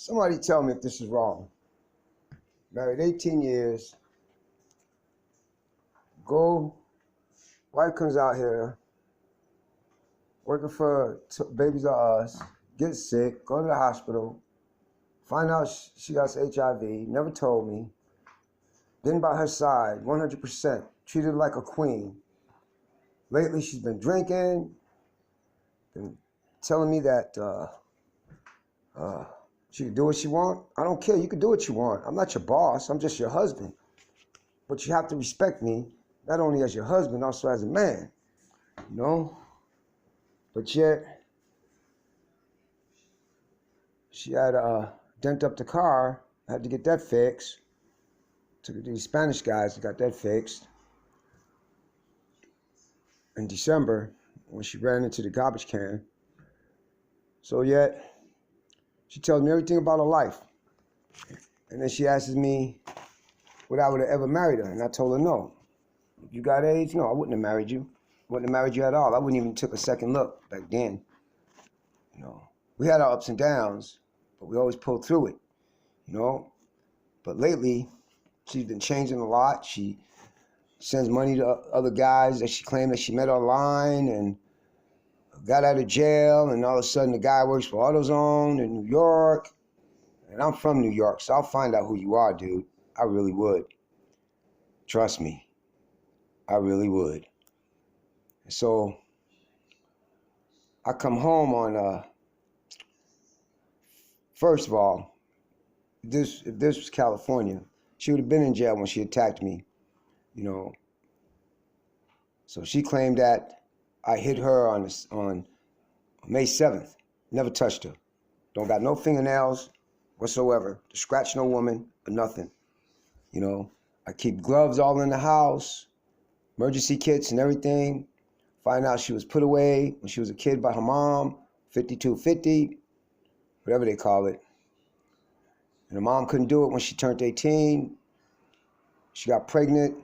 Somebody tell me if this is wrong. Married 18 years. Wife comes out here, working for Babies R Us, gets sick, go to the hospital, find out she got HIV, never told me. Been by her side, 100%, treated like a queen. Lately, she's been drinking, been telling me that she can do what she want. I don't care, you can do what you want. I'm not your boss, I'm just your husband. But you have to respect me, not only as your husband, also as a man, you know? But yet, she had dent up the car, had to get that fixed. Took these Spanish guys and got that fixed. In December, when she ran into the garbage can. So yet, she tells me everything about her life. And then she asks me would I would have ever married her, and I told her no. If you got AIDS, no, I wouldn't have married you. Wouldn't have married you at all. I wouldn't even took a second look back then. You know, we had our ups and downs, but we always pulled through it, you know. But lately, she's been changing a lot. She sends money to other guys that she claimed that she met online and got out of jail, and all of a sudden the guy works for AutoZone in New York. And I'm from New York, so I'll find out who you are, dude. I really would. Trust me. I really would. So I come home on, first of all, if this was California, she would have been in jail when she attacked me, you know. So she claimed that I hit her on May 7th. Never touched her. Don't got no fingernails whatsoever. To scratch no woman or nothing. You know, I keep gloves all in the house, emergency kits and everything. Find out she was put away when she was a kid by her mom, 5250, whatever they call it. And her mom couldn't do it when she turned 18. She got pregnant,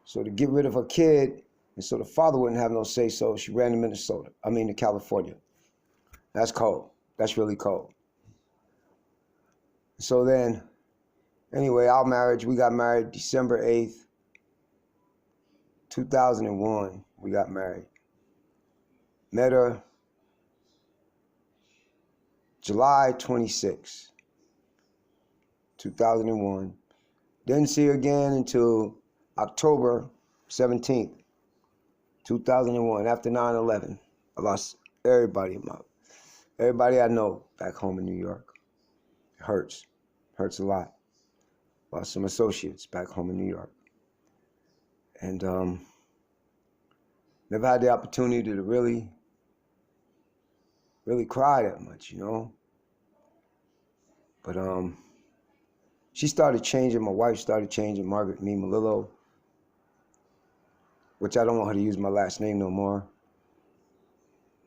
so to get rid of her kid, and so the father wouldn't have no say-so, she ran to California. That's cold. That's really cold. So then, anyway, our marriage, we got married December 8th, 2001, we got married. Met her July 26, 2001. Didn't see her again until October 17th, 2001, after 9/11. I lost everybody I know back home in New York. It hurts a lot. Lost some associates back home in New York. And never had the opportunity to really cry that much, you know. But she started changing, my wife started changing, Margaret Me Malillo, which I don't want her to use my last name no more.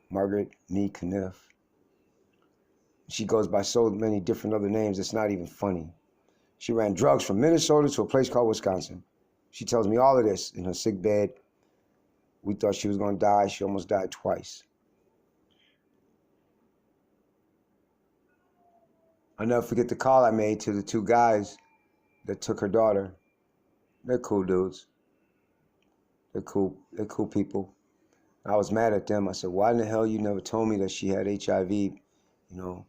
Margaret Me Kniff. She goes by so many different other names, it's not even funny. She ran drugs from Minnesota to a place called Wisconsin. She tells me all of this in her sick bed. We thought she was gonna die. She almost died twice. I'll never forget the call I made to the two guys that took her daughter. They're cool dudes. They're cool people. I was mad at them. I said, why in the hell you never told me that she had HIV? You know,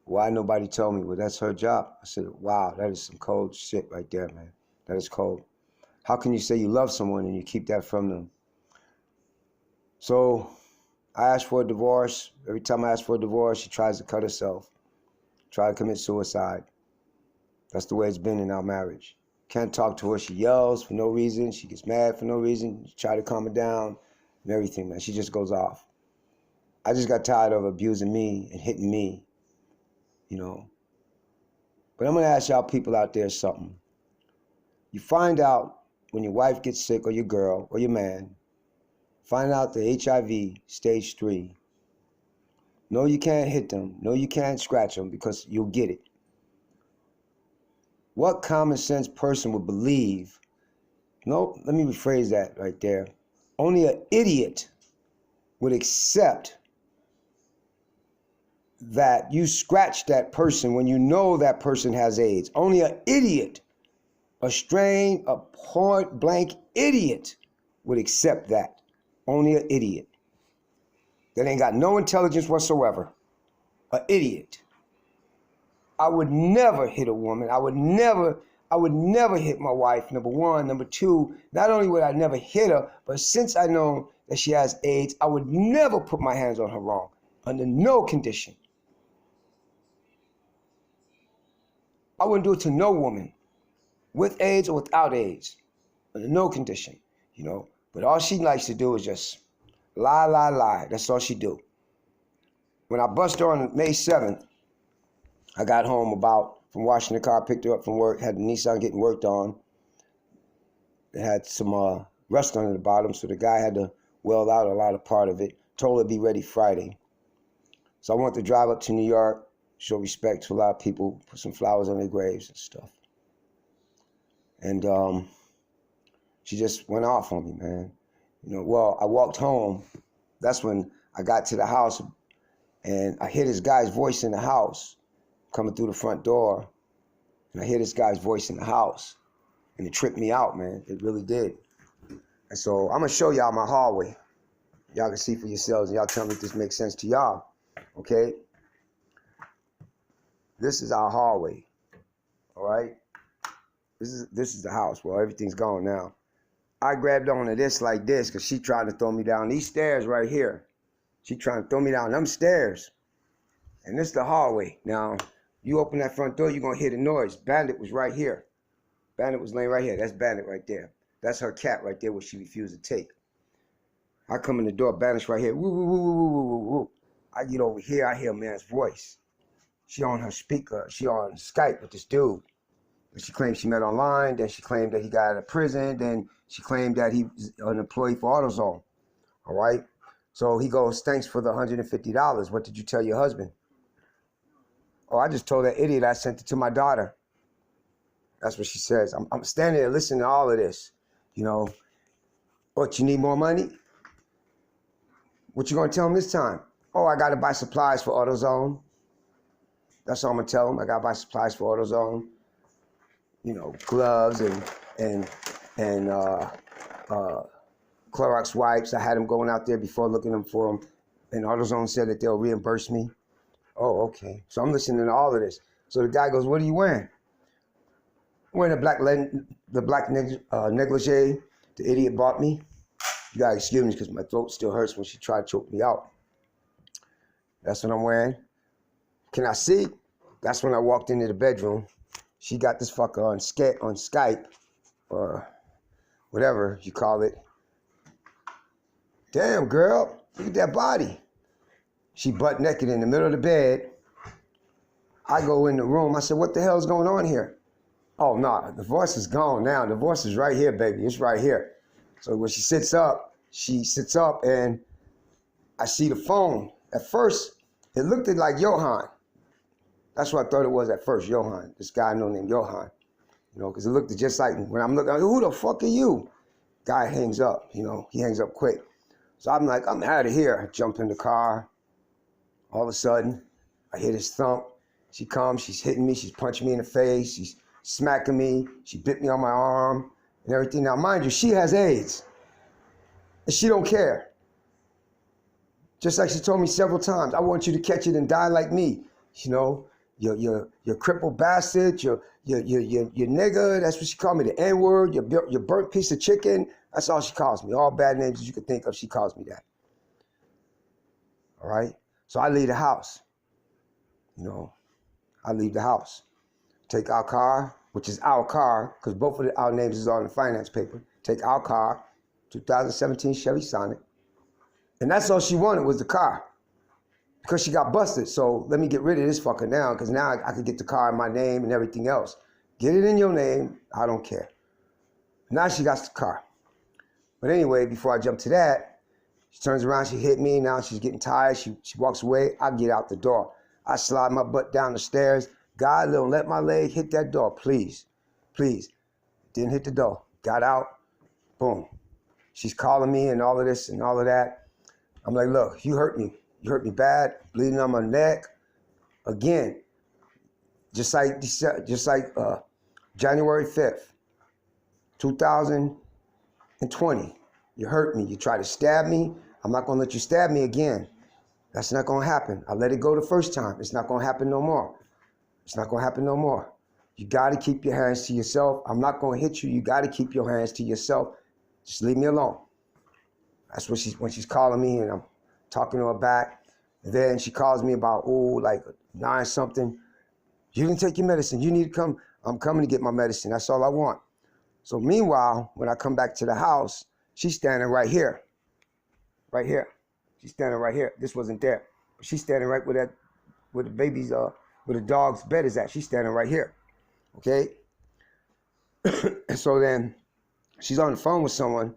why nobody told me? Well, that's her job. I said, wow, that is some cold shit right there, man. That is cold. How can you say you love someone and you keep that from them? So I asked for a divorce. Every time I ask for a divorce, she tries to cut herself, try to commit suicide. That's the way it's been in our marriage. Can't talk to her. She yells for no reason. She gets mad for no reason. You try to calm her down and everything, man. She just goes off. I just got tired of abusing me and hitting me, you know. But I'm going to ask y'all people out there something. You find out when your wife gets sick, or your girl, or your man, find out the HIV stage 3. No, you can't hit them. No, you can't scratch them because you'll get it. What common sense person would believe? No, let me rephrase that right there. Only an idiot would accept that you scratch that person when you know that person has AIDS. Only an idiot, a point blank idiot would accept that. Only an idiot that ain't got no intelligence whatsoever. An idiot. I would never hit a woman. I would never hit my wife, number one. Number two, not only would I never hit her, but since I know that she has AIDS, I would never put my hands on her wrong, under no condition. I wouldn't do it to no woman, with AIDS or without AIDS, under no condition, you know. But all she likes to do is just lie, lie, lie. That's all she do. When I bust her on May 7th, I got home from washing the car, picked her up from work, had the Nissan getting worked on. It had some rust under the bottom, so the guy had to weld out a lot of part of it. Told her to be ready Friday. So I wanted to drive up to New York, show respect to a lot of people, put some flowers on their graves and stuff. And she just went off on me, man. You know, well, I walked home. That's when I got to the house, and I hear this guy's voice in the house coming through the front door. And I hear this guy's voice in the house. And it tripped me out, man. It really did. And so I'm going to show y'all my hallway. Y'all can see for yourselves, and y'all tell me if this makes sense to y'all. Okay? This is our hallway. All right? This is the house. Well, everything's gone now. I grabbed onto this like this because she tried to throw me down these stairs right here. She trying to throw me down them stairs. And this is the hallway. Now, you open that front door, you're going to hear the noise. Bandit was right here. Bandit was laying right here. That's Bandit right there. That's her cat right there, which she refused to take. I come in the door, Bandit's right here. Woo, woo, woo, woo, woo, woo, woo. I get over here, I hear a man's voice. She on her speaker. She on Skype with this dude. She claimed she met online. Then she claimed that he got out of prison. Then she claimed that he was an employee for AutoZone. All right? So he goes, thanks for the $150. What did you tell your husband? Oh, I just told that idiot I sent it to my daughter. That's what she says. I'm standing there listening to all of this. You know, what, you need more money? What you gonna tell him this time? Oh, I gotta buy supplies for AutoZone. That's all I'm gonna tell him. I gotta buy supplies for AutoZone. You know, gloves and Clorox wipes. I had him going out there before looking for them. And AutoZone said that they'll reimburse me. Oh, okay. So I'm listening to all of this. So the guy goes, what are you wearing? I'm wearing the black negligee the idiot bought me. You gotta excuse me because my throat still hurts when she tried to choke me out. That's what I'm wearing. Can I see? That's when I walked into the bedroom. She got this fucker on Skype, or whatever you call it. Damn, girl, look at that body. She butt naked in the middle of the bed. I go in the room. I said, what the hell is going on here? Oh, no, the voice is gone now. The voice is right here, baby. It's right here. So when she sits up and I see the phone. At first, it looked like Johan. That's what I thought it was at first, Johan. This guy I know named Johan. You know, because it looked just like, when I'm looking, who the fuck are you? Guy hangs up, you know, he hangs up quick. So I'm like, I'm out of here. I jump in the car. All of a sudden, I hear this thump. She comes, she's hitting me, she's punching me in the face, she's smacking me, she bit me on my arm and everything. Now, mind you, she has AIDS. And she don't care. Just like she told me several times, I want you to catch it and die like me. You know, you're crippled bastard, you're nigger, that's what she called me, the N-word, your burnt piece of chicken. That's all she calls me. All bad names that you could think of, she calls me that. All right? So I leave the house. You know, I leave the house. Take our car, which is our car, because both of our names is on the finance paper. Take our car, 2017 Chevy Sonic. And that's all she wanted was the car. Because she got busted. So let me get rid of this fucker now, because now I could get the car in my name and everything else. Get it in your name, I don't care. Now she got the car. But anyway, before I jump to that, she turns around, she hit me, now she's getting tired, she walks away, I get out the door. I slide my butt down the stairs. God, don't let my leg hit that door, please. Please. Didn't hit the door. Got out, boom. She's calling me and all of this and all of that. I'm like, look, you hurt me. You hurt me bad, bleeding on my neck, again, just like January 5th, 2020. You hurt me. You try to stab me. I'm not going to let you stab me again. That's not going to happen. I let it go the first time. It's not going to happen no more. It's not going to happen no more. You got to keep your hands to yourself. I'm not going to hit you. You got to keep your hands to yourself. Just leave me alone. That's what when she's calling me and I'm talking to her back. And then she calls me about, like 9 something. You didn't take your medicine. You need to come. I'm coming to get my medicine. That's all I want. So meanwhile, when I come back to the house, she's standing right here. Right here. She's standing right here. This wasn't there. She's standing right where the baby's, where the dog's bed is at. She's standing right here. Okay? And so then she's on the phone with someone.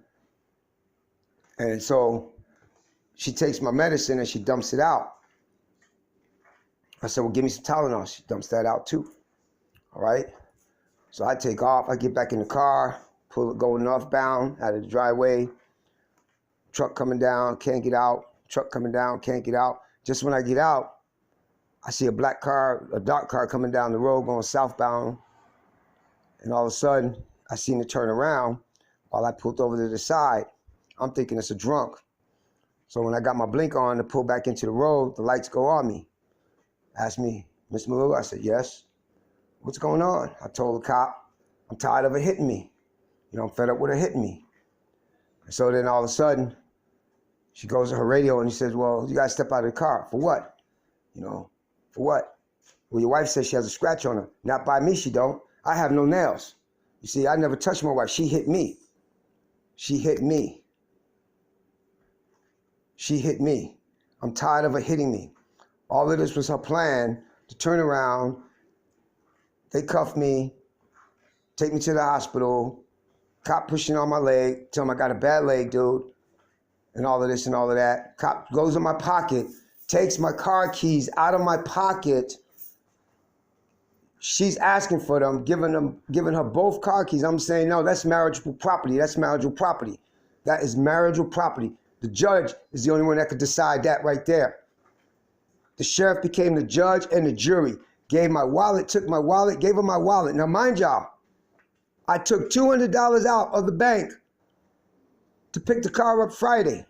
And so she takes my medicine and she dumps it out. I said, well, give me some Tylenol. She dumps that out too. All right? So I take off. I get back in the car, go northbound out of the driveway. Truck coming down, can't get out. Truck coming down, can't get out. Just when I get out, I see a black car, a dark car coming down the road going southbound. And all of a sudden, I seen it turn around while I pulled over to the side. I'm thinking it's a drunk. So when I got my blink on to pull back into the road, the lights go on me. Asked me, Miss Malou? I said, yes. What's going on? I told the cop, I'm tired of her hitting me. I'm fed up with her hitting me. And so then all of a sudden, she goes to her radio and she says, well, you gotta step out of the car. For what? For what? Well, your wife says she has a scratch on her. Not by me, she don't. I have no nails. You see, I never touched my wife. She hit me. She hit me. She hit me. I'm tired of her hitting me. All of this was her plan to turn around. They cuff me, take me to the hospital, cop pushing on my leg, tell him I got a bad leg, dude, and all of this and all of that. Cop goes in my pocket, takes my car keys out of my pocket. She's asking for them, giving her both car keys. I'm saying, no, that's marriageable property. That's marriageable property. That is marriageable property. The judge is the only one that could decide that right there. The sheriff became the judge and the jury. Gave my wallet, took my wallet, gave her my wallet. Now mind y'all, I took $200 out of the bank to pick the car up Friday.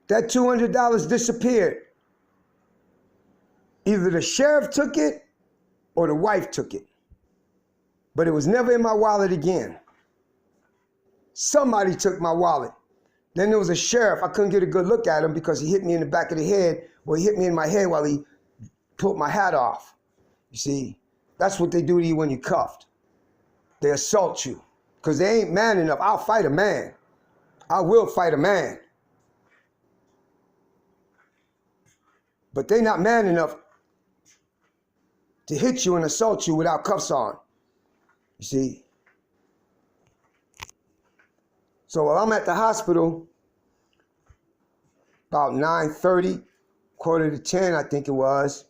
That $200 disappeared. Either the sheriff took it or the wife took it. But it was never in my wallet again. Somebody took my wallet. Then there was a sheriff. I couldn't get a good look at him because he hit me in the back of the head. Well, he hit me in my head while he pulled my hat off. You see, that's what they do to you when you're cuffed. They assault you because they ain't man enough. I'll fight a man. I will fight a man. But they're not man enough to hit you and assault you without cuffs on. You see? So while I'm at the hospital, about 9:30, quarter to 10, I think it was,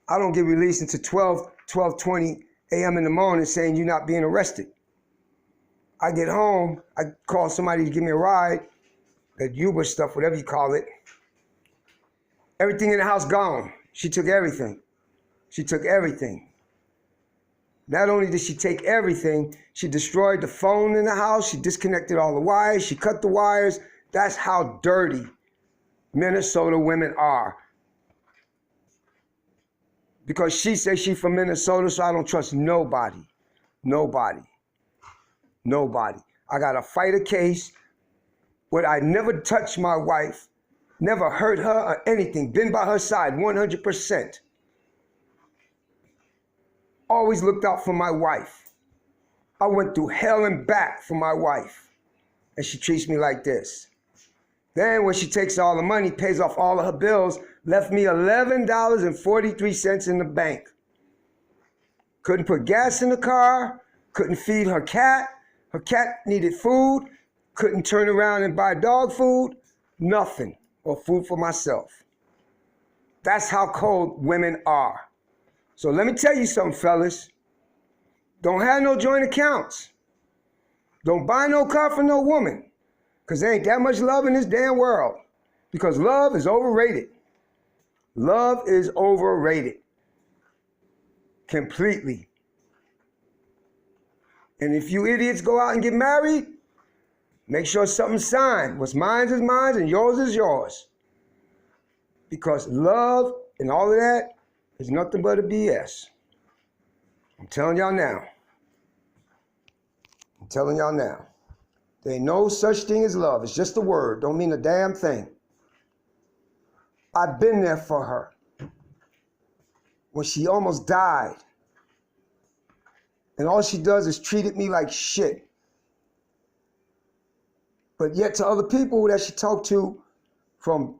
I don't get released until 12:20 a.m. in the morning saying you're not being arrested. I get home, I call somebody to give me a ride, that Uber stuff, whatever you call it. Everything in the house gone. She took everything. She took everything. Not only did she take everything, she destroyed the phone in the house, she disconnected all the wires, she cut the wires. That's how dirty Minnesota women are. Because she says she's from Minnesota, so I don't trust nobody. Nobody. Nobody. I gotta fight a case where I never touched my wife, never hurt her or anything, been by her side 100%. Always looked out for my wife. I went through hell and back for my wife, and she treats me like this. Then when she takes all the money, pays off all of her bills, left me $11.43 in the bank. Couldn't put gas in the car, couldn't feed her cat needed food, couldn't turn around and buy dog food, nothing, or food for myself. That's how cold women are. So let me tell you something, fellas. Don't have no joint accounts. Don't buy no car for no woman, because there ain't that much love in this damn world, because love is overrated. Love is overrated. Completely. And if you idiots go out and get married, make sure something's signed. What's mine is mine and yours is yours. Because love and all of that is nothing but a BS. I'm telling y'all now. I'm telling y'all now. There ain't no such thing as love. It's just a word. Don't mean a damn thing. I've been there for her when she almost died. And all she does is treated me like shit. But yet to other people that she talked to from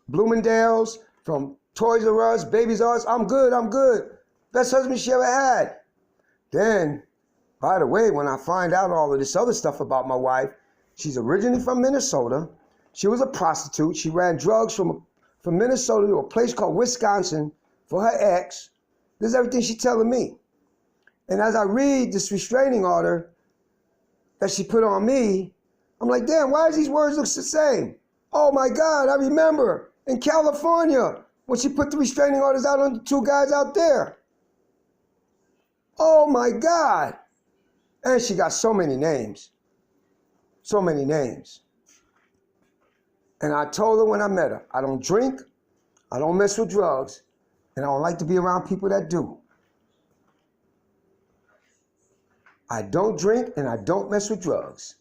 Bloomingdale's, from Toys R Us, Babies R Us, I'm good. Best husband she ever had. Then, by the way, when I find out all of this other stuff about my wife, she's originally from Minnesota. She was a prostitute. She ran drugs from Minnesota to a place called Wisconsin for her ex. This is everything she's telling me. And as I read this restraining order that she put on me, I'm like, damn, why does these words look the same? Oh my God, I remember in California when she put the restraining orders out on the two guys out there. Oh my God. And she got so many names. So many names. And I told her when I met her, I don't drink, I don't mess with drugs, and I don't like to be around people that do. I don't drink and I don't mess with drugs.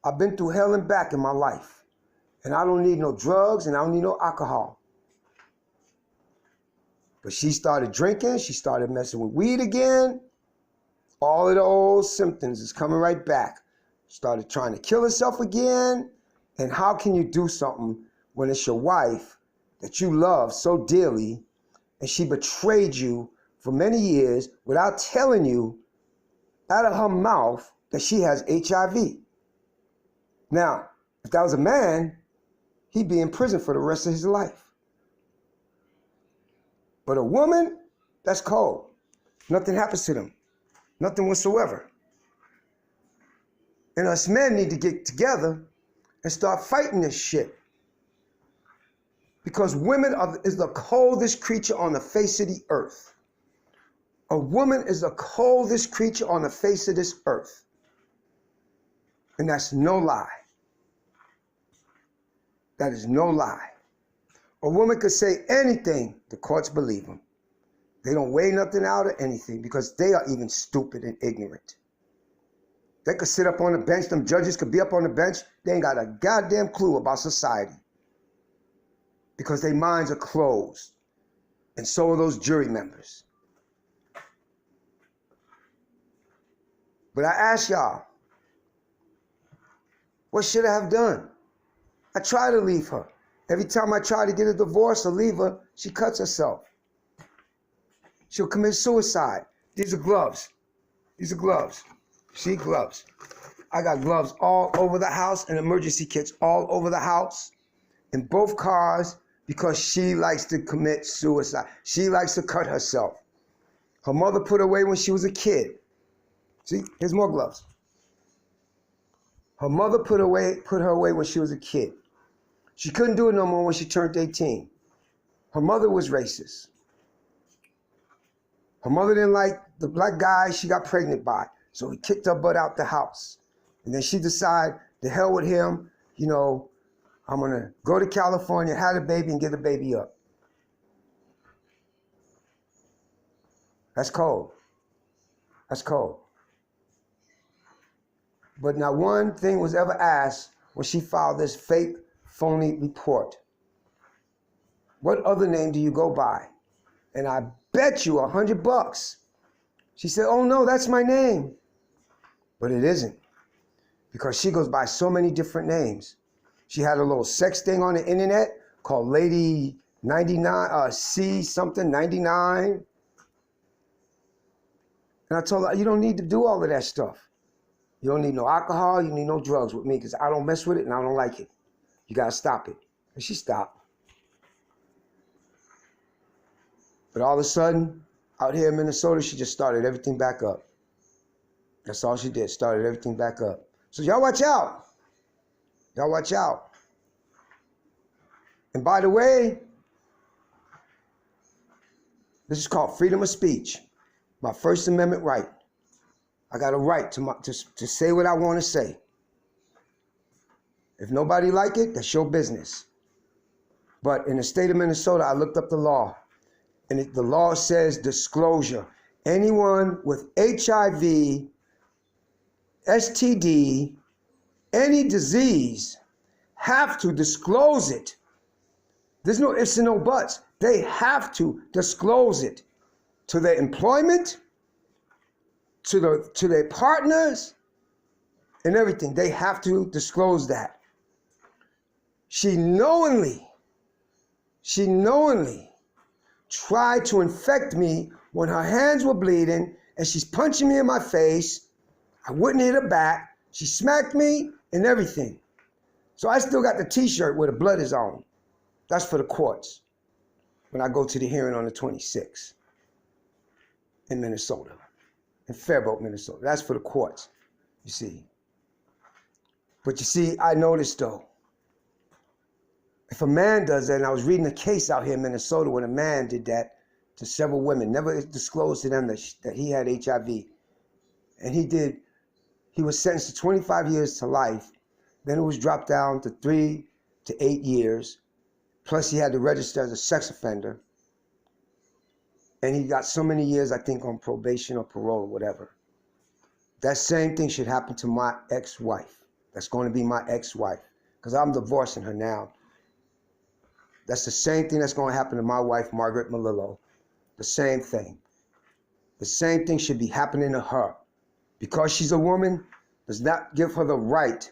I've been through hell and back in my life. And I don't need no drugs and I don't need no alcohol. But she started drinking, she started messing with weed again. All of the old symptoms is coming right back. Started trying to kill herself again. And how can you do something when it's your wife that you love so dearly and she betrayed you for many years without telling you out of her mouth that she has HIV? Now, if that was a man, he'd be in prison for the rest of his life. But a woman, that's cold. Nothing happens to them. Nothing whatsoever. And us men need to get together and start fighting this shit. Because women is the coldest creature on the face of the earth. A woman is the coldest creature on the face of this earth. And that's no lie. That is no lie. A woman could say anything, the courts believe them. They don't weigh nothing out or anything because they are even stupid and ignorant. They could sit up on the bench, them judges could be up on the bench, they ain't got a goddamn clue about society. Because their minds are closed. And so are those jury members. But I ask y'all, what should I have done? I try to leave her. Every time I try to get a divorce or leave her, she cuts herself. She'll commit suicide. These are gloves. These are gloves. See, gloves. I got gloves all over the house and emergency kits all over the house in both cars because she likes to commit suicide. She likes to cut herself. Her mother put her away when she was a kid. See, here's more gloves. Her mother put her away when she was a kid. She couldn't do it no more when she turned 18. Her mother was racist. Her mother didn't like the black guy she got pregnant by, so he kicked her butt out the house. And then she decided, to hell with him, you know, I'm gonna go to California, have a baby, and get the baby up. That's cold. That's cold. But not one thing was ever asked when she filed this fake, phony report. What other name do you go by? And I bet you $100. She said, oh no, that's my name. But it isn't. Because she goes by so many different names. She had a little sex thing on the internet called Lady 99, C something 99. And I told her, you don't need to do all of that stuff. You don't need no alcohol, you need no drugs with me because I don't mess with it and I don't like it. You gotta stop it. And she stopped. But all of a sudden, out here in Minnesota, she just started everything back up. That's all she did, started everything back up. So y'all watch out. Y'all watch out. And by the way, this is called freedom of speech, my First Amendment right. I got a right to say what I want to say. If nobody like it, that's your business. But in the state of Minnesota, I looked up the law, and the law says disclosure. Anyone with HIV, STD, any disease have to disclose it. There's no ifs and no buts. They have to disclose it to their employment, to their partners, and everything. They have to disclose that. She knowingly tried to infect me when her hands were bleeding and she's punching me in my face. I wouldn't hit her back. She smacked me and everything. So I still got the t-shirt where the blood is on. That's for the courts when I go to the hearing on the 26th in Minnesota, in Faribault, Minnesota. That's for the courts, you see. But you see, I noticed though, if a man does that, and I was reading a case out here in Minnesota when a man did that to several women, never disclosed to them that he had HIV. And he was sentenced to 25 years to life. Then it was dropped down to 3 to 8 years. Plus he had to register as a sex offender. And he got so many years, I think, on probation or parole or whatever. That same thing should happen to my ex-wife. That's going to be my ex-wife, because I'm divorcing her now. That's the same thing that's going to happen to my wife, Margaret Melillo. The same thing. The same thing should be happening to her. Because she's a woman, does not give her the right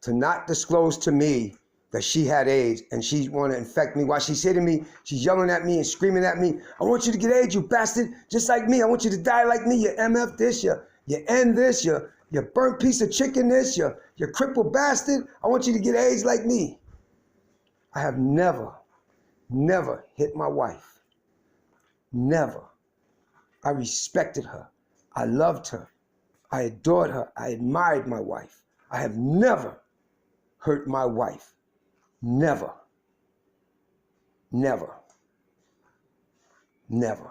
to not disclose to me that she had AIDS and she want to infect me. While she's hitting me, she's yelling at me and screaming at me, I want you to get AIDS, you bastard, just like me. I want you to die like me. You MF this, you N this, you burnt piece of chicken this, you crippled bastard. I want you to get AIDS like me. I have never hit my wife. Never. I respected her. I loved her. I adored her. I admired my wife. I have never hurt my wife. Never. Never. Never.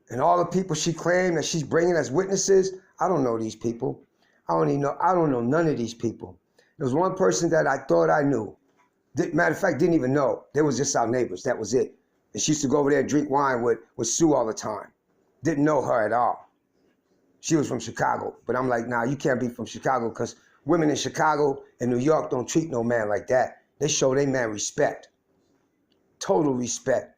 And all the people she claimed that she's bringing as witnesses, I don't know these people. I don't know none of these people. There was one person that I thought I knew. Matter of fact, didn't even know. They was just our neighbors. That was it. And she used to go over there and drink wine with Sue all the time. Didn't know her at all. She was from Chicago. But I'm like, nah, you can't be from Chicago, because women in Chicago and New York don't treat no man like that. They show their man respect. Total respect.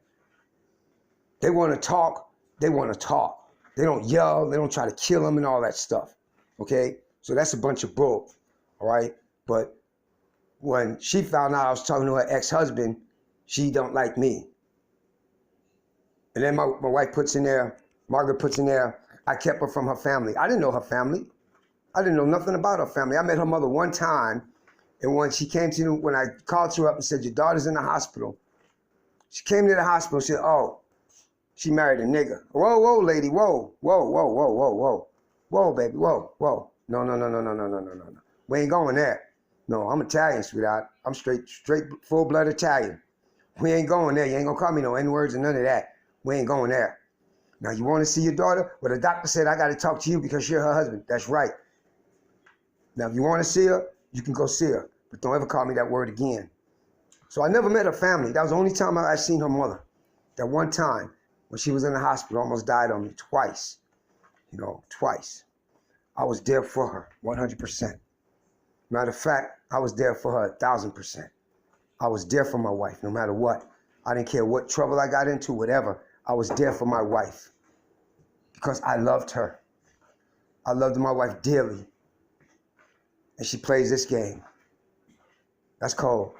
They want to talk. They want to talk. They don't yell. They don't try to kill them and all that stuff. Okay? So that's a bunch of bull. All right? But when she found out I was talking to her ex-husband, she don't like me. And then my wife puts in there, Margaret puts in there, I kept her from her family. I didn't know her family. I didn't know nothing about her family. I met her mother one time, and when she came to, when I called her up and said, your daughter's in the hospital, she came to the hospital, she said, oh, she married a nigga. Whoa, lady, whoa, baby, whoa. No. We ain't going there. No, I'm Italian, sweetheart. I'm straight full-blood Italian. We ain't going there. You ain't gonna call me no N-words and none of that. We ain't going there. Now, you want to see your daughter? Well, the doctor said I got to talk to you because you're her husband. That's right. Now, if you want to see her, you can go see her. But don't ever call me that word again. So I never met her family. That was the only time I seen her mother. That one time when she was in the hospital, almost died on me twice. You know, twice. I was there for her, 100%. Matter of fact, I was there for her 1,000%. I was there for my wife, no matter what. I didn't care what trouble I got into, whatever. I was there for my wife because I loved her. I loved my wife dearly. And she plays this game. That's cold.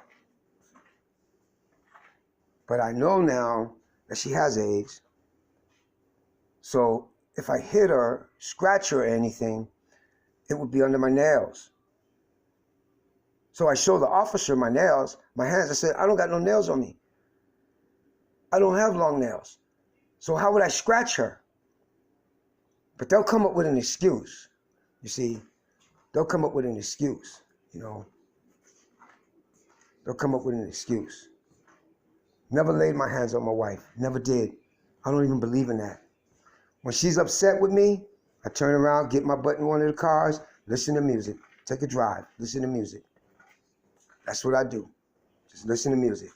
But I know now that she has AIDS. So if I hit her, scratch her or anything, it would be under my nails. So I show the officer my nails, my hands. I said, I don't got no nails on me. I don't have long nails. So how would I scratch her? But they'll come up with an excuse. You see, they'll come up with an excuse, you know. they'll come up with an excuse. Never laid my hands on my wife. Never did. I don't even believe in that. When she's upset with me, I turn around, get my butt in one of the cars, listen to music, take a drive, listen to music. That's what I do. Just listen to music.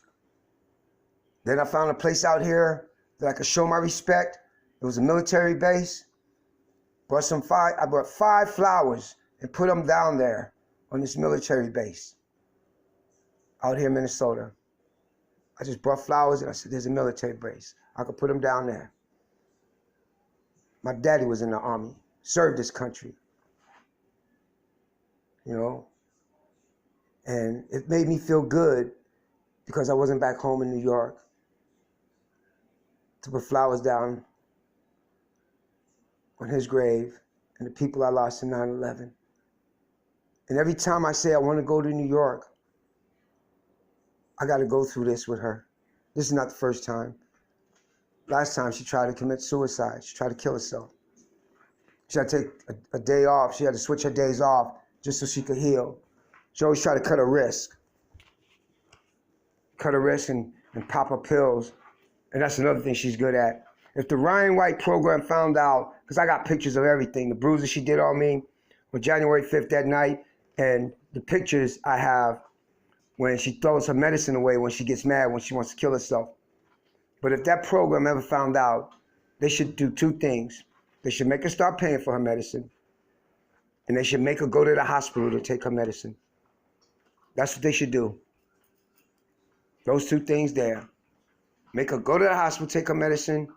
Then I found a place out here that I could show my respect. It was a military base. I brought 5 flowers and put them down there on this military base out here in Minnesota. I just brought flowers and I said, there's a military base. I could put them down there. My daddy was in the Army, served this country, you know, and it made me feel good because I wasn't back home in New York to put flowers down on his grave and the people I lost in 9/11. And every time I say I want to go to New York, I got to go through this with her. This is not the first time. Last time she tried to commit suicide. She tried to kill herself. She had to take a day off. She had to switch her days off just so she could heal. She always tried to cut her wrist. Cut her wrist and pop her pills. And that's another thing she's good at. If the Ryan White program found out, because I got pictures of everything, the bruises she did on me on January 5th that night, and the pictures I have when she throws her medicine away when she gets mad, when she wants to kill herself. But if that program ever found out, they should do 2 things. They should make her start paying for her medicine, and they should make her go to the hospital to take her medicine. That's what they should do. Those 2 things there. Make her go to the hospital, take her medicine,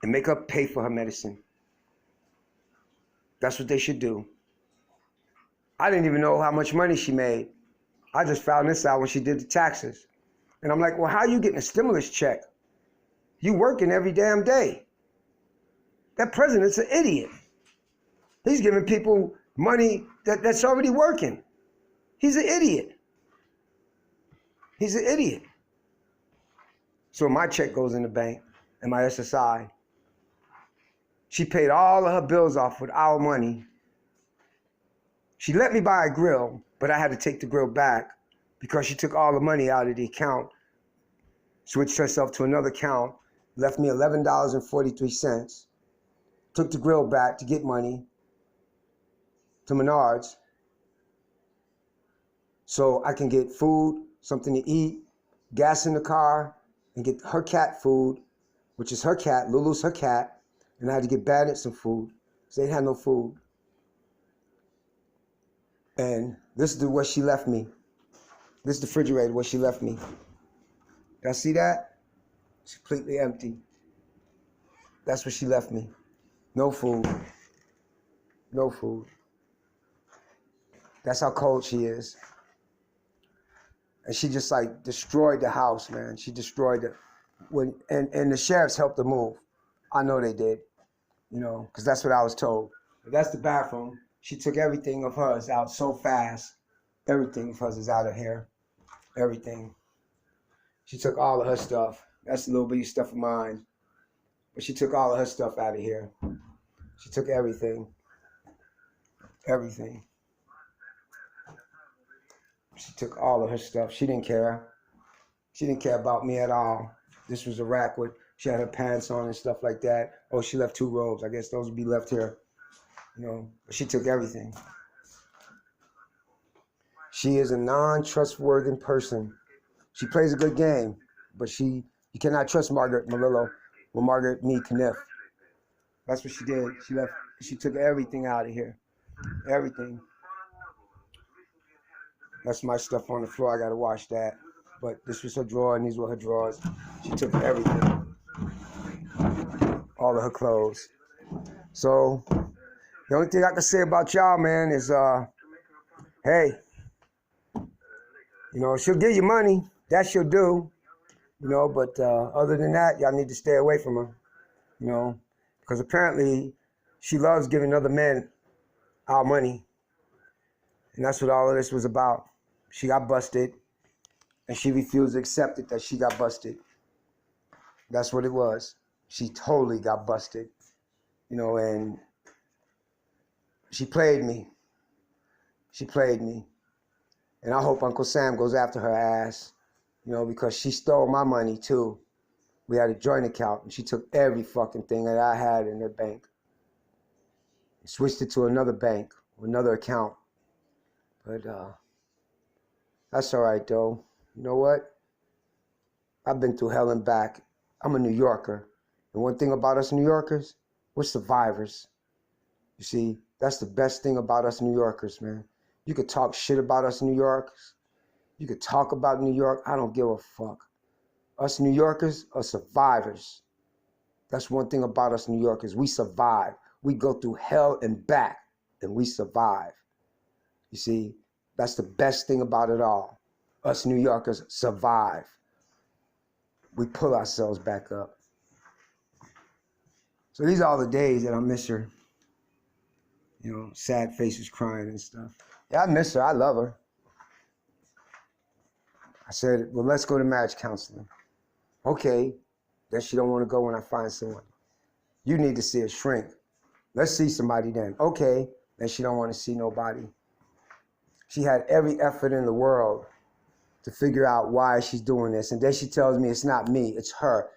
and make her pay for her medicine. That's what they should do. I didn't even know how much money she made. I just found this out when she did the taxes. And I'm like, well, how are you getting a stimulus check? You working every damn day. That president's an idiot. He's giving people money that's already working. He's an idiot. He's an idiot. So my check goes in the bank and my SSI. She paid all of her bills off with our money. She let me buy a grill, but I had to take the grill back because she took all the money out of the account, switched herself to another account, left me $11.43, took the grill back to get money to Menards so I can get food, something to eat, gas in the car, and get her cat food, which is her cat, Lulu's her cat, and I had to get Bandit some food because they had no food. And this is what she left me. This is the refrigerator, what she left me. Y'all see that? It's completely empty. That's what she left me. No food. No food. That's how cold she is. And she just like destroyed the house, man. She destroyed it. And the sheriffs helped her move. I know they did, you know, because that's what I was told. But that's the bathroom. She took everything of hers out so fast. Everything of hers is out of here. Everything. She took all of her stuff. That's a little bitty stuff of mine. But she took all of her stuff out of here. She took everything. Everything. She took all of her stuff. She didn't care. She didn't care about me at all. This was a rack with, she had her pants on and stuff like that. Oh, she left 2 robes. I guess those would be left here. You know, but she took everything. She is a non-trustworthy person. She plays a good game, but you cannot trust Margaret Melillo or Margaret Mead Caniff. That's what she did. She took everything out of here. Everything. That's my stuff on the floor. I gotta wash that. But this was her drawer and these were her drawers. She took everything. All of her clothes. So the only thing I can say about y'all, man, is hey, you know, she'll give you money. That she'll do. You know, but other than that, y'all need to stay away from her. You know, because apparently she loves giving other men our money. And that's what all of this was about. She got busted, and she refused to accept it that she got busted. That's what it was. She totally got busted, you know, and she played me. She played me. And I hope Uncle Sam goes after her ass, you know, because she stole my money too. We had a joint account, and she took every fucking thing that I had in the bank and switched it to another bank, another account. But that's all right, though. You know what? I've been through hell and back. I'm a New Yorker. And one thing about us New Yorkers, we're survivors. You see, that's the best thing about us New Yorkers, man. You could talk shit about us New Yorkers. You could talk about New York. I don't give a fuck. Us New Yorkers are survivors. That's one thing about us New Yorkers. We survive. We go through hell and back, and we survive. You see, that's the best thing about it all. Us New Yorkers survive. We pull ourselves back up. So these are all the days that I miss her. You know, sad faces crying and stuff. Yeah, I miss her. I love her. I said, well, let's go to marriage counseling. Okay. Then she don't want to go when I find someone. You need to see a shrink. Let's see somebody then. Okay. Then she don't want to see nobody. She had every effort in the world to figure out why she's doing this. And then she tells me it's not me, it's her.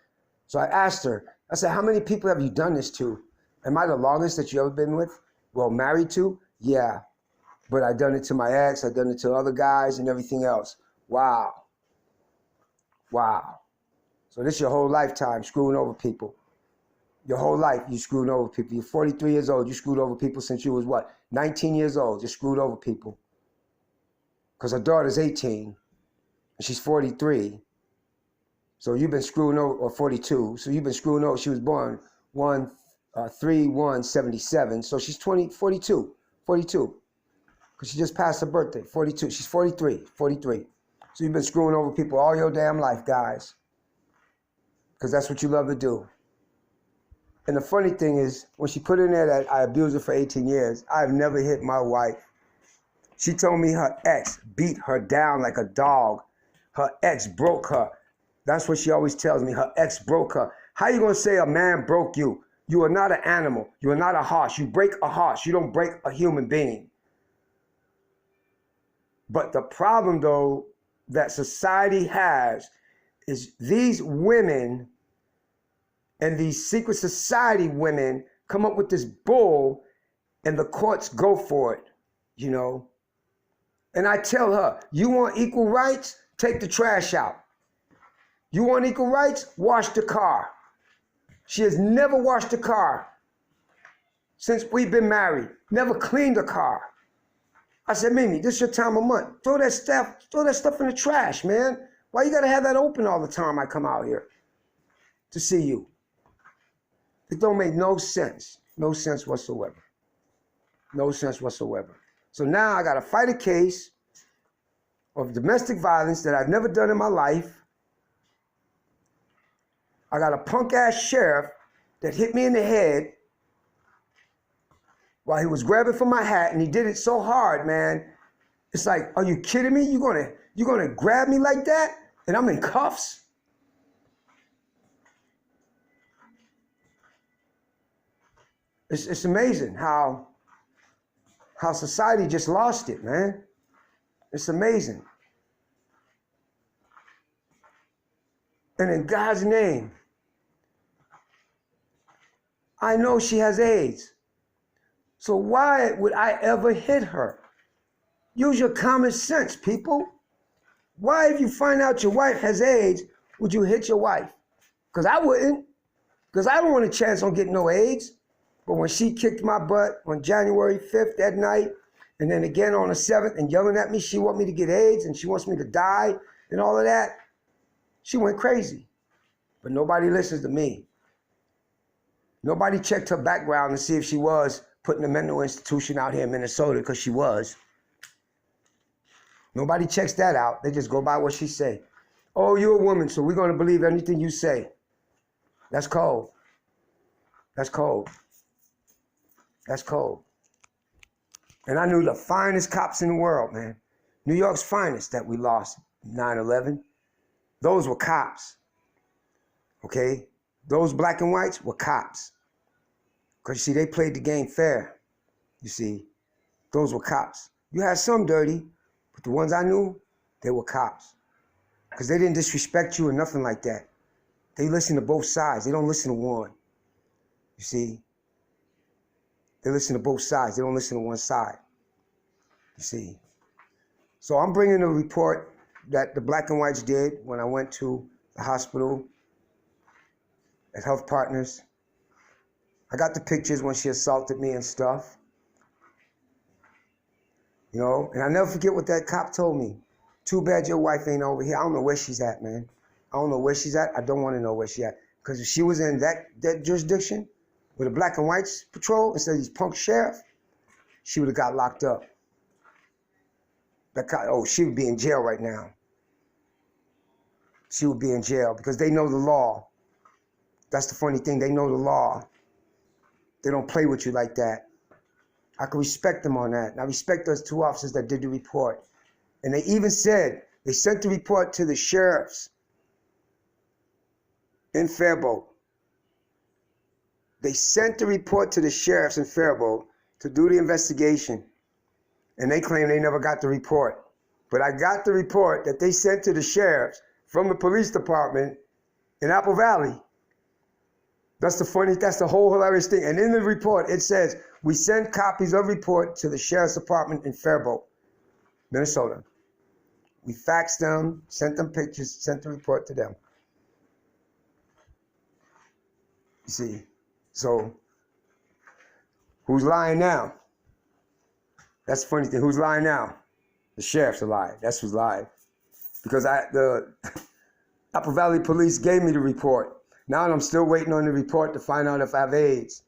So I asked her, I said, how many people have you done this to? Am I the longest that you ever been with? Well, married to? Yeah. But I done it to my ex, I done it to other guys and everything else. Wow. Wow. So this is your whole lifetime screwing over people. Your whole life you screwed over people. You're 43 years old, you screwed over people since you was what? 19 years old, you screwed over people. Because her daughter's 18 and she's 43. So you've been screwing over, or 42. So you've been screwing over. She was born 3/1/77. So she's 42. Because she just passed her birthday, 42. She's 43. So you've been screwing over people all your damn life, guys. Because that's what you love to do. And the funny thing is, when she put in there that I abused her for 18 years, I've never hit my wife. She told me her ex beat her down like a dog. Her ex broke her. That's what she always tells me. Her ex broke her. How you going to say a man broke you? You are not an animal. You are not a horse. You break a horse. You don't break a human being. But the problem, though, that society has is these women and these secret society women come up with this bull and the courts go for it, you know. And I tell her, you want equal rights? Take the trash out. You want equal rights? Wash the car. She has never washed a car since we've been married. Never cleaned a car. I said, Mimi, this is your time of month. Throw that stuff in the trash, man. Why you gotta have that open all the time I come out here to see you? It don't make no sense. No sense whatsoever. No sense whatsoever. So now I gotta fight a case of domestic violence that I've never done in my life. I got a punk ass sheriff that hit me in the head while he was grabbing for my hat, and he did it so hard, man. It's like, are you kidding me? You gonna grab me like that? And I'm in cuffs? It's amazing how society just lost it, man. It's amazing. And in God's name, I know she has AIDS. So why would I ever hit her? Use your common sense, people. Why, if you find out your wife has AIDS, would you hit your wife? Because I wouldn't. Because I don't want a chance on getting no AIDS. But when she kicked my butt on January 5th that night, and then again on the 7th, and yelling at me, she wants me to get AIDS, and she wants me to die, and all of that, she went crazy. But nobody listens to me. Nobody checked her background to see if she was put in a mental institution out here in Minnesota, because she was. Nobody checks that out. They just go by what she say. Oh, you're a woman, so we're going to believe anything you say. That's cold. That's cold. That's cold. And I knew the finest cops in the world, man. New York's finest that we lost 9/11. Those were cops. Okay? Those black and whites were cops. Because, you see, they played the game fair. You see, those were cops. You had some dirty, but But the ones I knew, they were cops. Because they didn't disrespect you or nothing like that. They listen to both sides. They don't listen to one. You see? They listen to both sides. They don't listen to one side. You see? So I'm bringing a report that the Black and Whites did when I went to the hospital at Health Partners. I got the pictures when she assaulted me and stuff. You know, and I never forget what that cop told me. Too bad your wife ain't over here. I don't know where she's at, man. I don't know where she's at. I don't want to know where she's at. Because if she was in that jurisdiction with a Black and Whites patrol instead of these punk sheriff, she would have got locked up. That cop, oh, she would be in jail right now. She would be in jail because they know the law. That's the funny thing. They know the law. They don't play with you like that. I can respect them on that. And I respect those two officers that did the report. And they even said, they sent the report to the sheriffs in Faribault. They sent the report to the sheriffs in Faribault to do the investigation. And they claim they never got the report. But I got the report that they sent to the sheriffs from the police department in Apple Valley. That's the whole hilarious thing. And in the report, it says, we send copies of report to the sheriff's department in Faribault, Minnesota. We faxed them, sent them pictures, sent the report to them. You see, so who's lying now? That's the funny thing. Who's lying now? The sheriff's are lying. That's who's lying. Because the Apple Valley Police gave me the report. Now I'm still waiting on the report to find out if I have AIDS.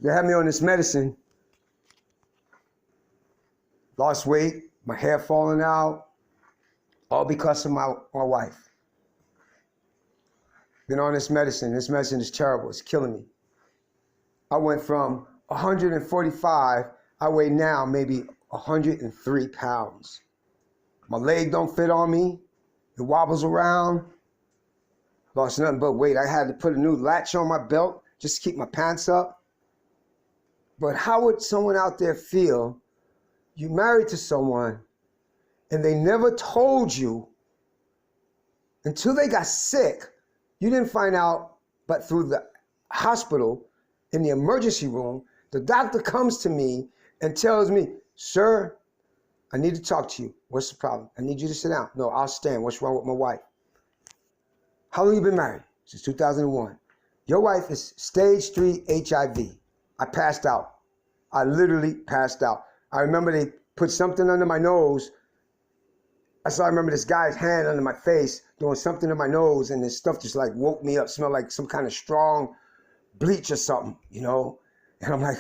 They have me on this medicine. Lost weight, my hair falling out, all because of my wife. Been on this medicine. This medicine is terrible. It's killing me. I went from 145, I weigh now maybe 103 pounds. My leg don't fit on me. It wobbles around. Lost nothing but weight. I had to put a new latch on my belt just to keep my pants up. But how would someone out there feel you married to someone and they never told you until they got sick? You didn't find out, but through the hospital, in the emergency room, the doctor comes to me and tells me, sir, I need to talk to you. What's the problem? I need you to sit down. No, I'll stand. What's wrong with my wife? How long you been married? Since 2001. Your wife is stage 3 HIV. I passed out. I literally passed out. I remember they put something under my nose. I remember this guy's hand under my face doing something in my nose, and this stuff just like woke me up. Smelled like some kind of strong bleach or something, you know? And I'm like,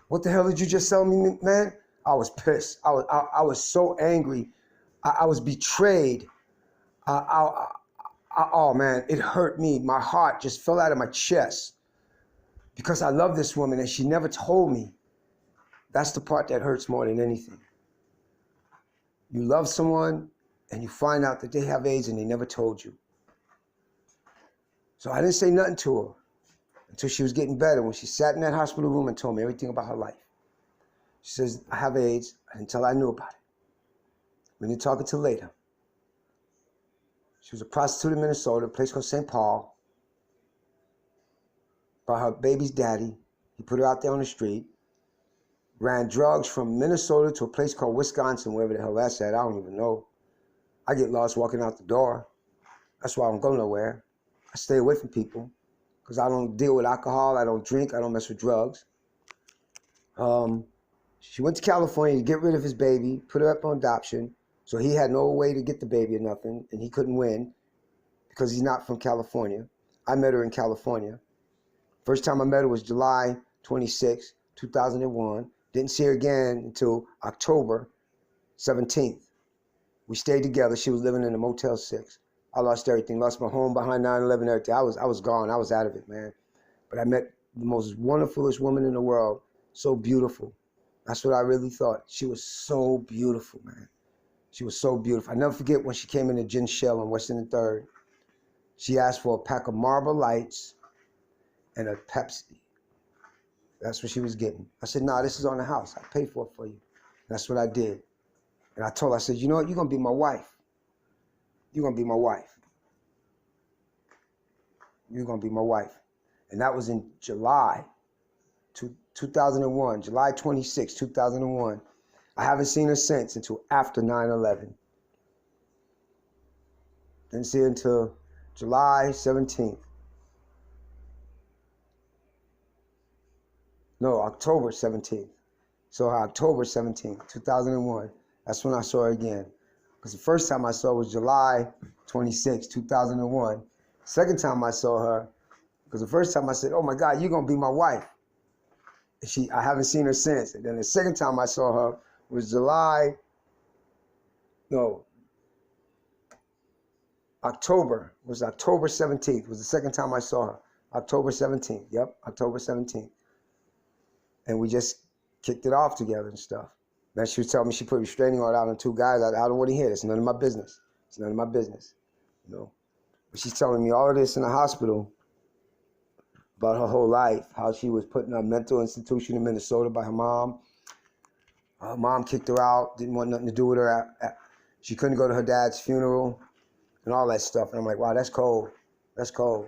what the hell did you just tell me, man? I was pissed. I was so angry. I was betrayed. Oh man, it hurt me. My heart just fell out of my chest because I love this woman and she never told me. That's the part that hurts more than anything. You love someone and you find out that they have AIDS and they never told you. So I didn't say nothing to her until she was getting better, when she sat in that hospital room and told me everything about her life. She says, I have AIDS until I knew about it. We didn't talk until later. She was a prostitute in Minnesota, a place called St. Paul. By her baby's daddy. He put her out there on the street. Ran drugs from Minnesota to a place called Wisconsin, wherever the hell that's at. I don't even know. I get lost walking out the door. That's why I don't go nowhere. I stay away from people because I don't deal with alcohol. I don't drink. I don't mess with drugs. She went to California to get rid of his baby, put her up on adoption. So he had no way to get the baby or nothing, and he couldn't win because he's not from California. I met her in California. First time I met her was July 26, 2001. Didn't see her again until October 17th. We stayed together. She was living in a Motel 6. I lost everything. Lost my home behind 9/11, everything. I was gone. I was out of it, man. But I met the most wonderfulest woman in the world. So beautiful. That's what I really thought. She was so beautiful, man. She was so beautiful. I never forget when she came in the Gin Shell on Western and 3rd. She asked for a pack of Marlboro Lights and a Pepsi. That's what she was getting. I said, nah, this is on the house. I paid for it for you. That's what I did. And I told her, I said, you know what? You're going to be my wife. You're going to be my wife. You're going to be my wife. And that was in July 2001, July 26, 2001. I haven't seen her since until after 9/11. Didn't see her until July 17th. No, October 17th. So October 17th, 2001. That's when I saw her again. Because the first time I saw her was July 26, 2001. Second time I saw her, because the first time I said, oh my God, you're going to be my wife. I haven't seen her since. And then the second time I saw her was October 17th was the second time I saw her. October 17th, yep, October 17th. And we just kicked it off together and stuff. Then she was telling me she put a restraining order out on 2 guys. I don't want to hear this. It's none of my business. It's none of my business, you know. But she's telling me all of this in the hospital about her whole life, how she was put in a mental institution in Minnesota by her mom. Her mom kicked her out, didn't want nothing to do with her. She couldn't go to her dad's funeral and all that stuff. And I'm like, wow, that's cold. That's cold.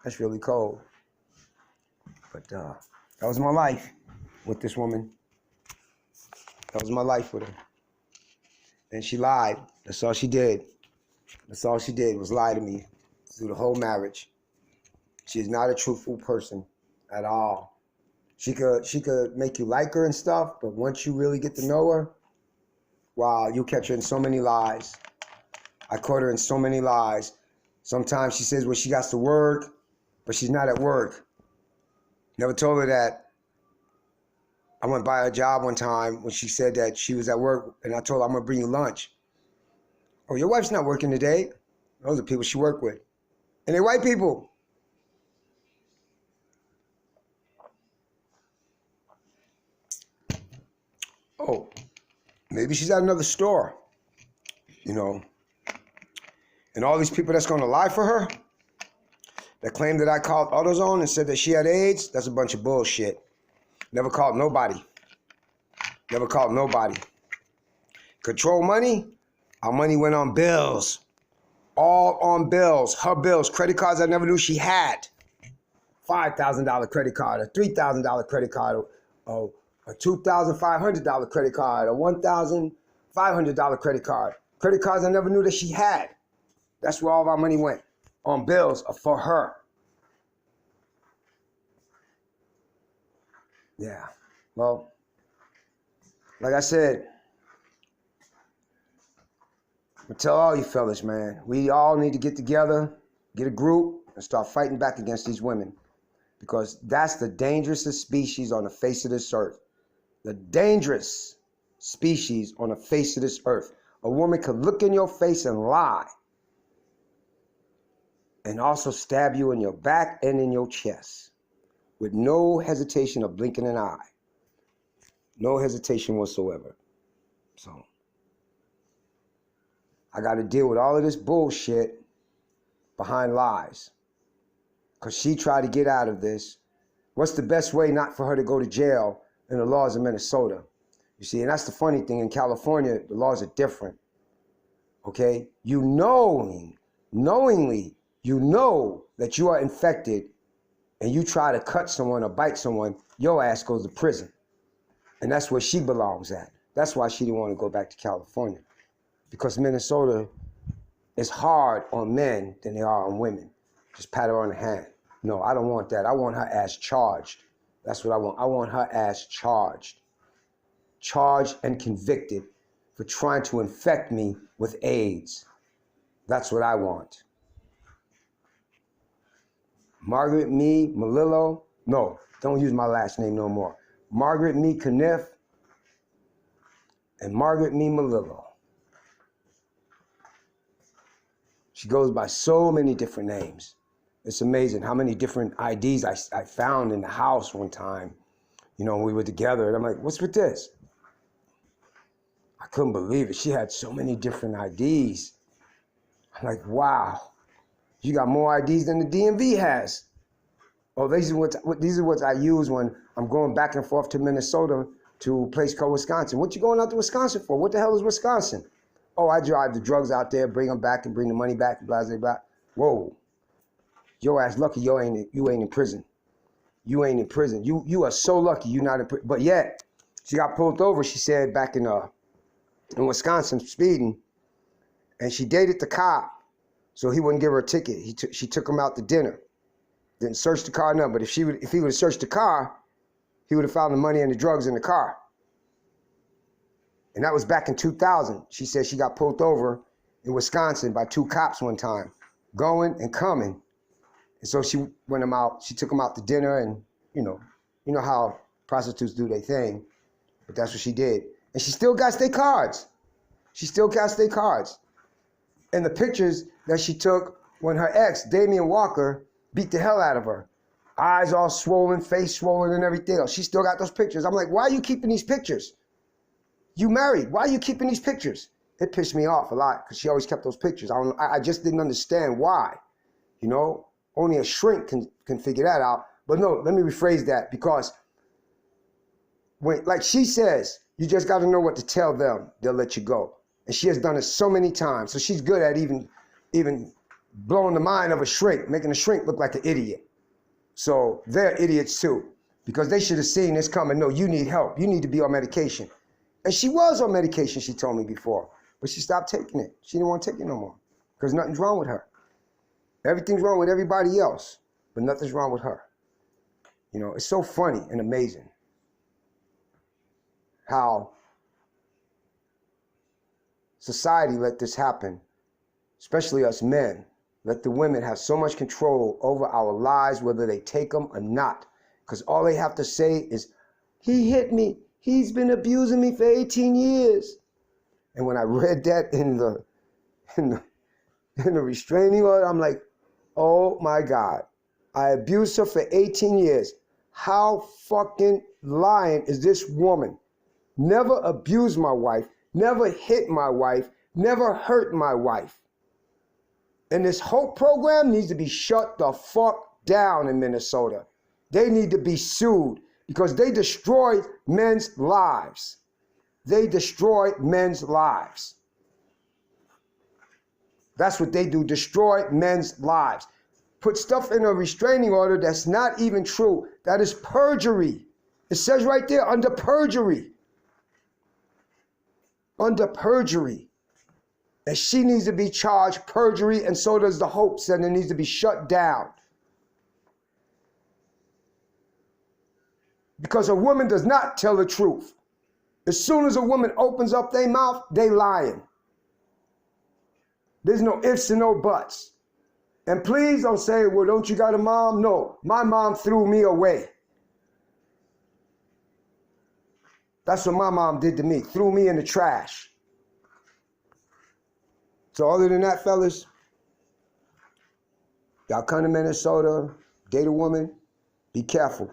That's really cold. But that was my life with this woman. That was my life with her. And she lied. That's all she did. That's all she did was lie to me through the whole marriage. She is not a truthful person at all. She could make you like her and stuff, but once you really get to know her, wow, you'll catch her in so many lies. I caught her in so many lies. Sometimes she says, well, she got to work, but she's not at work. Never told her that. I went by her job one time when she said that she was at work, and I told her, I'm going to bring you lunch. Oh, your wife's not working today. Those are people she worked with. And they're white people. Oh, maybe she's at another store, you know. And all these people that's going to lie for her, that claim that I called AutoZone and said that she had AIDS, that's a bunch of bullshit. Never called nobody. Never called nobody. Control money? Our money went on bills. All on bills. Her bills. Credit cards I never knew she had. $5,000 credit card, a $3,000 credit card, a $2,500 credit card, a $1,500 credit card. Credit cards I never knew that she had. That's where all of our money went. On bills for her. Yeah. Well, like I said, I tell all you fellas, man, we all need to get together, get a group, and start fighting back against these women. Because that's the dangerousest species on the face of this earth. The dangerous species on the face of this earth. A woman could look in your face and lie. And also stab you in your back and in your chest. With no hesitation of blinking an eye. No hesitation whatsoever. So, I got to deal with all of this bullshit behind lies. Because she tried to get out of this. What's the best way not for her to go to jail in the laws of Minnesota? You see, and that's the funny thing. In California, the laws are different. Okay? You knowingly, you know that you are infected and you try to cut someone or bite someone, your ass goes to prison. And that's where she belongs at. That's why she didn't want to go back to California. Because Minnesota is hard on men than they are on women. Just pat her on the hand. No, I don't want that. I want her ass charged. That's what I want. I want her ass charged. Charged and convicted for trying to infect me with AIDS. That's what I want. Margaret Me Melillo. No, don't use my last name no more. Margaret Me Caniff and Margaret Me Melillo. She goes by so many different names. It's amazing how many different IDs I found in the house one time. You know, when we were together, and I'm like, what's with this? I couldn't believe it. She had so many different IDs. I'm like, wow, you got more IDs than the DMV has. Oh, these are what I use when I'm going back and forth to Minnesota to a place called Wisconsin. What you going out to Wisconsin for? What the hell is Wisconsin? Oh, I drive the drugs out there, bring them back and bring the money back, blah, blah, blah. Whoa. Your ass lucky you ain't in prison. You ain't in prison. You are so lucky you not in prison. But yet, she got pulled over, she said, back in Wisconsin, speeding. And she dated the cop, so he wouldn't give her a ticket. She took him out to dinner. Didn't search the car, nothing. But if he would have searched the car, he would have found the money and the drugs in the car. And that was back in 2000. She said she got pulled over in Wisconsin by 2 cops one time, going and coming. And so she went him out. She took him out to dinner, and you know how prostitutes do their thing. But that's what she did. And she still got state cards. She still got state cards. And the pictures that she took when her ex, Damian Walker, beat the hell out of her. Eyes all swollen, face swollen, and everything else. She still got those pictures. I'm like, why are you keeping these pictures? You married. Why are you keeping these pictures? It pissed me off a lot because she always kept those pictures. I just didn't understand why. You know, only a shrink can figure that out. But no, let me rephrase that, because when, like she says, you just got to know what to tell them. They'll let you go. And she has done it so many times. So she's good at even blowing the mind of a shrink, making a shrink look like an idiot. So they're idiots too, because they should have seen this coming. No, you need help. You need to be on medication. And she was on medication, she told me before, but she stopped taking it. She didn't want to take it no more because nothing's wrong with her. Everything's wrong with everybody else, but nothing's wrong with her. You know, it's so funny and amazing how society let this happen, especially us men. Let the women have so much control over our lives, whether they take them or not. Because all they have to say is, he hit me. He's been abusing me for 18 years. And when I read that in the restraining order, I'm like, oh my God. I abused her for 18 years. How fucking lying is this woman? Never abused my wife, never hit my wife, never hurt my wife. And this HOPE program needs to be shut the fuck down in Minnesota. They need to be sued because they destroy men's lives. They destroy men's lives. That's what they do, destroy men's lives. Put stuff in a restraining order that's not even true. That is perjury. It says right there, under perjury. Under perjury. And she needs to be charged perjury, and so does the HOPE Center. Needs to be shut down. Because a woman does not tell the truth. As soon as a woman opens up their mouth, they lying. There's no ifs and no buts. And please don't say, well, don't you got a mom? No, my mom threw me away. That's what my mom did to me, threw me in the trash. So other than that, fellas, y'all come to Minnesota, date a woman, be careful.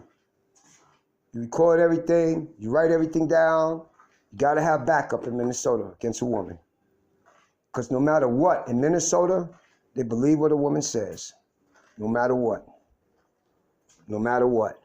You record everything, you write everything down. You gotta have backup in Minnesota against a woman. Because no matter what, in Minnesota, they believe what a woman says. No matter what. No matter what.